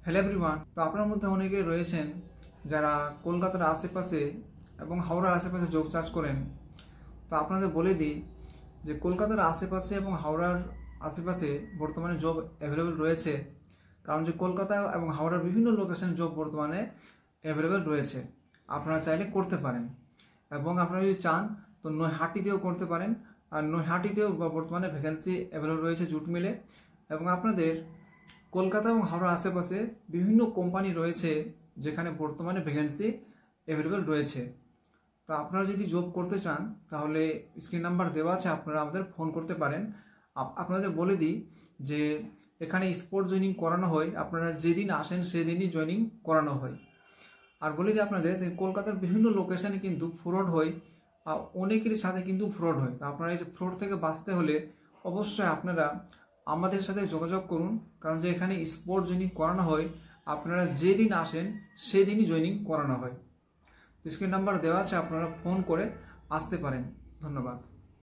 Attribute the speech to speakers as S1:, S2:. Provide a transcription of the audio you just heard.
S1: Hello everyone. তো আপনার মধ্যে অনেকে রয়েছেন যারা কলকাতার আশেপাশে এবং হাওড়ার আশেপাশে জব চাষ করেন। তো আপনাদের বলে দিই যে কলকাতার আশেপাশে এবং হাওড়ার আশেপাশে বর্তমানে জব অ্যাভেলেবেল রয়েছে, কারণ যে কলকাতা এবং হাওড়ার বিভিন্ন লোকেশনে জব বর্তমানে অ্যাভেলেবেল রয়েছে। আপনারা চাইলে করতে পারেন এবং আপনারা যদি চান তো নৈহাটিতেও করতে পারেন। আর নৈহাটিতেও বর্তমানে ভ্যাকেন্সি অ্যাভেলেবেল রয়েছে জুট মিলে। এবং আপনাদের কলকাতা এবং হাওড়ার আশেপাশে বিভিন্ন কোম্পানি রয়েছে যেখানে বর্তমানে ভ্যাকেন্সি অ্যাভেলেবেল রয়েছে। তো আপনারা যদি জব করতে চান তাহলে স্ক্রিন নাম্বার দেওয়া আছে, আপনারা আমাদের ফোন করতে পারেন। আপনাদের বলে দিই যে এখানে স্পট জয়েনিং করানো হয়, আপনারা যেদিন আসেন সেদিনই জয়েনিং করানো হয়। আর বলে দিই আপনাদের কলকাতার বিভিন্ন লোকেশানে কিন্তু ফ্রড হয়, আর অনেকের সাথে কিন্তু ফ্রড হয়। তো আপনারা এই যে ফ্রড থেকে বাঁচতে হলে অবশ্যই আপনারা আমাদের সাথে যোগাযোগ করুন, কারণ যে এখানে স্পট জয়েনিং করানো হয়, আপনারা যেদিন আসেন সেদিনই জয়েনিং করানো হয়। স্ক্রিন নাম্বার দেওয়া আছে, আপনারা ফোন করে আসতে পারেন। ধন্যবাদ।